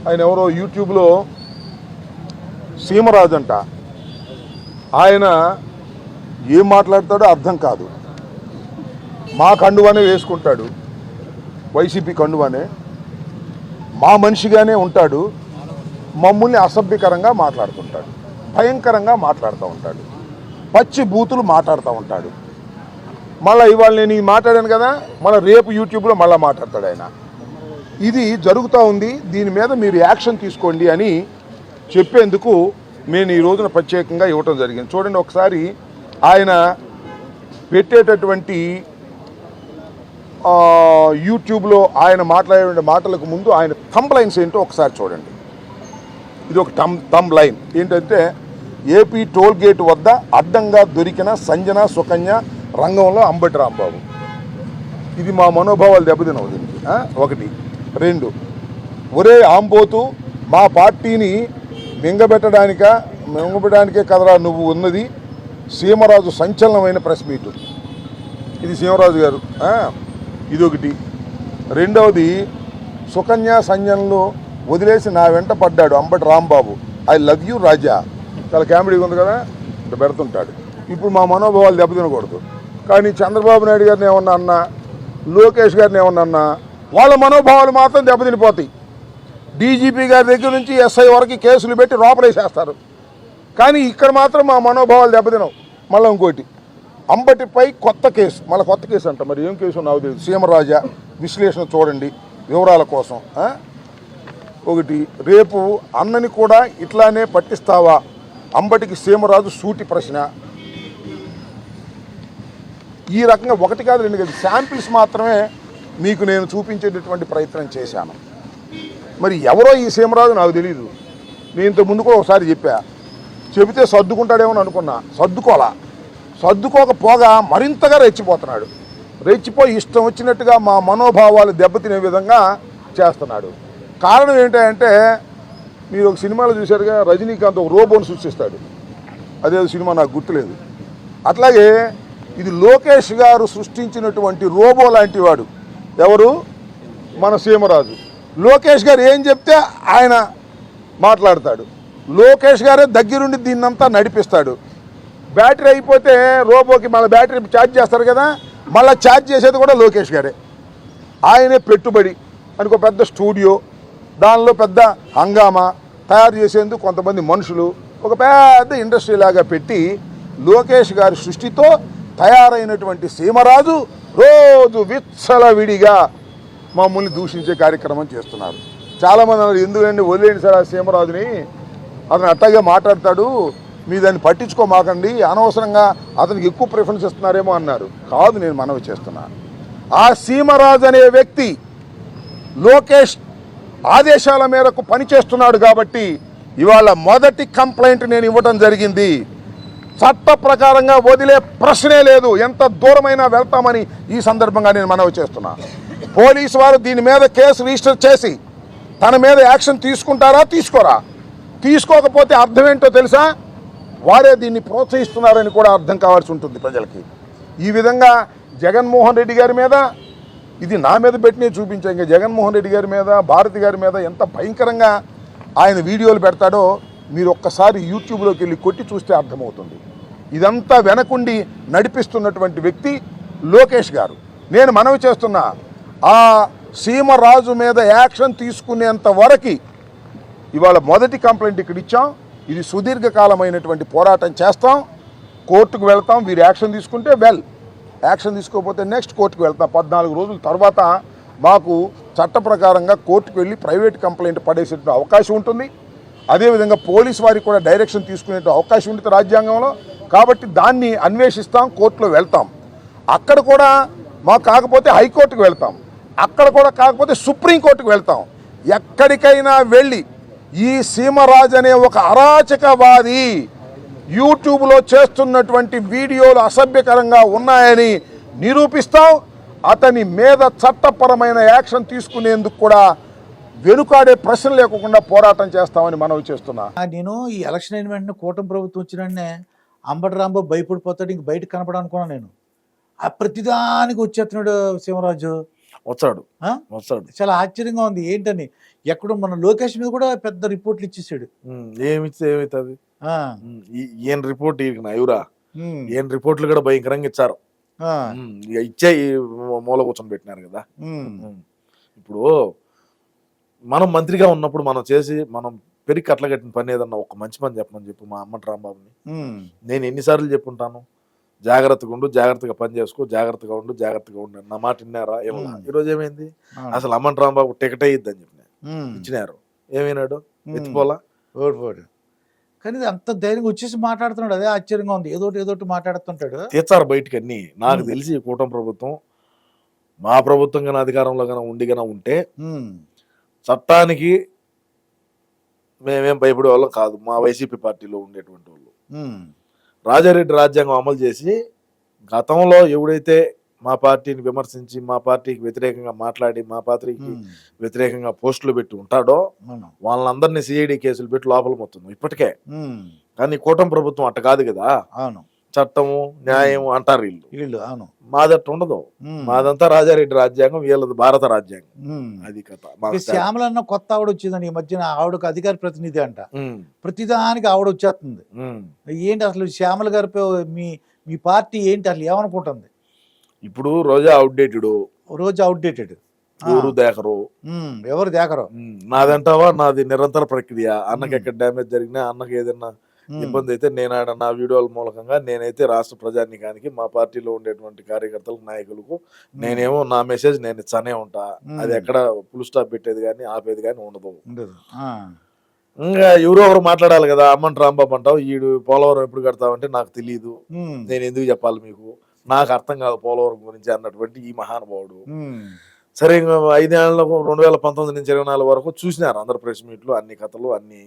ఆయన ఎవరో యూట్యూబ్లో సీమరాజు అంట, ఆయన ఏం మాట్లాడతాడో అర్థం కాదు. మా కండువానే వేసుకుంటాడు, వైసీపీ కండువానే, మా మనిషిగానే ఉంటాడు, మమ్మల్ని అసభ్యకరంగా మాట్లాడుతుంటాడు, భయంకరంగా మాట్లాడుతూ ఉంటాడు, పచ్చి బూతులు మాట్లాడుతూ ఉంటాడు. మళ్ళీ ఇవాళ నేను ఇది మాట్లాడాను కదా, మళ్ళీ రేపు యూట్యూబ్లో మళ్ళీ మాట్లాడతాడు ఆయన. ఇది జరుగుతూ ఉంది, దీని మీద మీరు యాక్షన్ తీసుకోండి అని చెప్పేందుకు నేను ఈ రోజున ప్రత్యేకంగా ఇవ్వటం జరిగింది. చూడండి ఒకసారి ఆయన పెట్టేటటువంటి యూట్యూబ్లో ఆయన మాట్లాడే మాటలకు ముందు ఆయన థంబ్ లైన్స్ ఏంటో ఒకసారి చూడండి. ఇది ఒక థంబ్ లైన్ ఏంటంటే, ఏపీ టోల్ గేట్ వద్ద అడ్డంగా దొరికిన సంజన సుకన్య రంగంలో అంబటి రాంబాబు. ఇది మా మనోభావాలు దెబ్బతినవు దీనికి. ఒకటి. రెండు, ఒరే ఆంబోతు, మా పార్టీని మింగబెట్టడానికే కదరా నువ్వు ఉన్నది. సీమరాజు సంచలనమైన ప్రెస్ మీటు. ఇది సీమరాజు గారు. ఇదొకటి. రెండవది, సుకన్య సంజనలో వదిలేసి నా వెంట పడ్డాడు Ambati Rambabu. I love you Raja. చాలా కామెడీగా ఉంది కదా, ఇట్లా పెడుతుంటాడు. ఇప్పుడు మా మనోభావాలు దెబ్బతినకూడదు. కానీ చంద్రబాబు నాయుడు గారిని ఏమన్నా అన్నా, లోకేష్ గారిని ఏమన్నా అన్నా, వాళ్ళ మనోభావాలు మాత్రం దెబ్బతినిపోతాయి. డీజీపీ గారి దగ్గర నుంచి ఎస్ఐ వరకు కేసులు పెట్టి లోపలేసేస్తారు. కానీ ఇక్కడ మాత్రం మా మనోభావాలు దెబ్బతినవు. మళ్ళీ ఇంకోటి, అంబటిపై కొత్త కేసు, మళ్ళీ కొత్త కేసు అంట, మరి ఏం కేసు నాకు తెలియదు. సీమరాజా విశ్లేషణ చూడండి వివరాల కోసం. ఒకటి, రేపు అన్నని కూడా ఇట్లానే పట్టిస్తావా? అంబటికి సీమరాజు సూటి ప్రశ్న. ఈ రకంగా ఒకటి కాదు రెండు కాదు, శాంపిల్స్ మాత్రమే మీకు నేను చూపించేటటువంటి ప్రయత్నం చేశాను. మరి ఎవరో ఈ సీమరాజు నాకు తెలియదు. నేను ఇంతకు ముందు కూడా ఒకసారి చెబితే సర్దుకుంటాడేమో అనుకున్నా, సర్దుకోకపోగా మరింతగా రెచ్చిపోతున్నాడు. రెచ్చిపోయి ఇష్టం వచ్చినట్టుగా మా మనోభావాలు దెబ్బతినే విధంగా చేస్తున్నాడు. కారణం ఏంటంటే, మీరు ఒక సినిమాలో చూశారుగా, రజనీకాంత్ ఒక రోబోను సృష్టిస్తాడు, అదే సినిమా నాకు గుర్తులేదు. అట్లాగే ఇది లోకేష్ గారు సృష్టించినటువంటి రోబో లాంటి వాడు. ఎవరు? మన సీమరాజు. లోకేష్ గారు ఏం చెప్తే ఆయన మాట్లాడతాడు. లోకేష్ గారే దగ్గరుండి దీన్నంతా నడిపిస్తాడు. బ్యాటరీ అయిపోతే రోబోకి మళ్ళీ బ్యాటరీ ఛార్జ్ చేస్తారు కదా, మళ్ళీ ఛార్జ్ చేసేది కూడా లోకేష్ గారే. ఆయనే పెట్టుబడి అని ఒక పెద్ద స్టూడియో, దానిలో పెద్ద హంగామా తయారు చేసేందుకు కొంతమంది మనుషులు, ఒక పెద్ద ఇండస్ట్రీ లాగా పెట్టి లోకేష్ గారి సృష్టితో తయారైనటువంటి సీమరాజు రోజు విచ్చలవిడిగా మమ్మల్ని దూషించే కార్యక్రమం చేస్తున్నారు. చాలామంది అన్నారు, ఎందుకండి వదిలేండి సార్ ఆ సీమరాజుని, అతను అట్టగా మాట్లాడతాడు, మీ దాన్ని పట్టించుకోమాకండి, అనవసరంగా అతనికి ఎక్కువ ప్రిఫరెన్స్ ఇస్తున్నారేమో అన్నారు. కాదు, నేను మనవి చేస్తున్నాను. ఆ సీమరాజు అనే వ్యక్తి లోకేష్ ఆదేశాల మేరకు పనిచేస్తున్నాడు కాబట్టి ఇవాళ మొదటి కంప్లైంట్ నేను ఇవ్వడం జరిగింది. చట్ట ప్రకారంగా వదిలే ప్రశ్నే లేదు, ఎంత దూరమైనా వెళ్తామని ఈ సందర్భంగా నేను మనవి చేస్తున్నా. పోలీసు వారు దీని మీద కేసు రిజిస్టర్ చేసి తన మీద యాక్షన్ తీసుకుంటారా, తీసుకోరా? తీసుకోకపోతే అర్థం ఏంటో తెలుసా? వారే దీన్ని ప్రోత్సహిస్తున్నారని కూడా అర్థం కావాల్సి ఉంటుంది ప్రజలకి. ఈ విధంగా జగన్మోహన్ రెడ్డి గారి మీద, ఇది నా మీద పెట్టినే చూపించా, ఇంకా జగన్మోహన్ రెడ్డి గారి మీద, భారతి గారి మీద ఎంత భయంకరంగా ఆయన వీడియోలు పెడతాడో మీరు ఒక్కసారి యూట్యూబ్లోకి వెళ్ళి కొట్టి చూస్తే అర్థమవుతుంది. ఇదంతా వెనకుండి నడిపిస్తున్నటువంటి వ్యక్తి లోకేష్ గారు. నేను మనవి చేస్తున్నా, ఆ సీమరాజు మీద యాక్షన్ తీసుకునేంత వరకు ఇవాళ మొదటి కంప్లైంట్ ఇక్కడ ఇచ్చాం. ఇది సుదీర్ఘకాలమైనటువంటి పోరాటం చేస్తాం, కోర్టుకు వెళ్తాం. వీరు యాక్షన్ తీసుకుంటే యాక్షన్ తీసుకోకపోతే నెక్స్ట్ కోర్టుకు వెళ్తాం. 14 రోజుల తర్వాత మాకు చట్ట ప్రకారంగా కోర్టుకు వెళ్ళి ప్రైవేట్ కంప్లైంట్ పడేసే అవకాశం ఉంటుంది. అదేవిధంగా పోలీసు వారికి కూడా డైరెక్షన్ తీసుకునే అవకాశం ఉంటుంది రాజ్యాంగంలో. కాబట్టి దాన్ని అన్వేషిస్తాం, కోర్టులో వెళ్తాం. అక్కడ కూడా మాకు కాకపోతే హైకోర్టుకు వెళ్తాం, అక్కడ కూడా కాకపోతే సుప్రీంకోర్టుకు వెళ్తాం. ఎక్కడికైనా వెళ్ళి ఈ సీమరాజు అనే ఒక అరాచకవాది యూట్యూబ్లో చేస్తున్నటువంటి వీడియోలు అసభ్యకరంగా ఉన్నాయని నిరూపిస్తాం. అతని మీద చట్టపరమైన యాక్షన్ తీసుకునేందుకు కూడా వెనుకాడే ప్రశ్న లేకుండా పోరాటం చేస్తామని మనవి చేస్తున్నా. నేను ఈ ఎలక్షన్ అయిన వెంటనే కూటమి ప్రభుత్వం వచ్చిననే అంబటి రాంబాబు భయపడిపోతాడు, ఇంక బయటకు కనపడాలనుకున్నాను నేను. ఆ ప్రతిదానికి వచ్చేస్తున్నాడు సీమరాజు. వచ్చాడు ఆ? వచ్చాడు. చాలా ఆశ్చర్యంగా ఉంది ఏంటని. ఎక్కడో మన లోకేష్ మీద కూడా పెద్ద రిపోర్ట్లు ఇచ్చేసాడు. ఏమిస్తే ఏమవుతుంది? ఆ, ఈయన రిపోర్ట్ నయురా ఉమ్, ఈయన రిపోర్ట్లు కూడా భయంకరంగా ఇచ్చారు. ఆ, ఇక ఇచ్చే ఈ మూల కూర్చొని పెట్టినారు కదా. ఉమ్, ఇప్పుడు మనం మంత్రిగా ఉన్నప్పుడు మనం పెరిగి కట్ల కట్టిన పని ఏదన్నా ఒక మంచి పని చెప్పమని చెప్పు మా అమ్మటి రాంబాబుని. ఉమ్, నేను ఎన్నిసార్లు చెప్పుంటాను, జాగ్రత్తగా ఉండు, జాగ్రత్తగా పని చేసుకో, జాగ్రత్తగా ఉండు, జాగ్రత్తగా ఉండు. నా మాట విన్నారా? ఏమన్నా ఈరోజు ఏమైంది? అవును. అసలు అమ్మటి రాంబాబు టికెట్ అయ్యిద్దని చెప్పిన ఉమ్, ఇచ్చినారు. ఏమైనాడు? ఉమ్. ఎత్తిపోలా. ఓడిపోడు. కానీ ఇది అంత ధైర్యంగా వచ్చేసి మాట్లాడుతున్నాడు, అదే ఆశ్చర్యంగా ఉంది. ఏదోటి మాట్లాడుతుంటాడు. తీర్చారు బయటికి అన్ని. నాకు తెలిసి ఈ కూటమి ప్రభుత్వం మా ప్రభుత్వం కానీ అధికారంలో కానీ ఉంటే ఉమ్, చట్టానికి మేమేం భయపడే వాళ్ళం కాదు. మా వైసీపీ పార్టీలో ఉండేటువంటి వాళ్ళు ఉమ్, రాజారెడ్డి రాజ్యాంగం అమలు చేసి గతంలో ఎవడైతే మా పార్టీని విమర్శించి మా పార్టీకి వ్యతిరేకంగా మాట్లాడి మా పార్టీకి ఉమ్, వ్యతిరేకంగా పోస్టులు పెట్టి ఉంటాడో అవును. వాళ్ళందరినీ సిఐడి కేసులు పెట్టి లోపల మొత్తం ఇప్పటికే. ఉమ్, కానీ కూటమి ప్రభుత్వం అట్ట కాదు కదా. అవును. చట్టము న్యాయం అంటారు వీళ్ళు. వీళ్ళు అవును. మాదట్టు ఉండదు. ఉమ్, మాదంతా రాజారెడ్డి రాజ్యాంగం, వీళ్ళది భారత రాజ్యాంగం. ఉమ్. అది కథ. ఇక శ్యామలన్న కొత్త ఆవిడ వచ్చిందని ఈ మధ్యన, ఆవిడకు అధికార ప్రతినిధి అంట. ఉమ్, ప్రతిదానికి ఆవిడ వచ్చేస్తుంది. ఉమ్. ఏంటి అసలు శ్యామల గారిపై మీ మీ పార్టీ ఏంటి అసలు ఏమనుకుంటుంది? ఇప్పుడు రోజా అవుట్డేటెడ్, రోజు అవుట్డేటెడ్. ఊరు దేకరు. ఎవరు దేకరు. నాదంటావా నాది నిరంతర ప్రక్రియ. అన్నకి ఎక్కడ డ్యామేజ్ జరిగినా, అన్నకి ఏదైనా ఇబ్బంది అయితే నేను నా వీడియోల మూలకంగా నేనైతే రాష్ట్ర ప్రజానీకానికి, మా పార్టీలో ఉండేటువంటి కార్యకర్తలకు, నాయకులకు నేనేమో నా మెసేజ్ నేను ఇచ్చానే ఉంటా. అది ఎక్కడ ఫుల్ స్టాప్ పెట్టేది కానీ ఆపేది కానీ ఉండదు. ఉండదు. ఇంకా ఎవరో ఒకరు మాట్లాడాలి కదా. అమ్మంటి రాంబాబు అంటావు, ఈడు పోలవరం ఎప్పుడు కడతావంటే నాకు తెలియదు, నేను ఎందుకు చెప్పాలి మీకు, నాకు అర్థం కాదు పోలవరం గురించి అన్నటువంటి ఈ మహానుభావుడు. సరే, 5 ఏళ్ళకు 2019 నుంచి 24 వరకు చూసినారు అందరు ప్రెస్ మీట్లు, అన్ని కథలు, అన్ని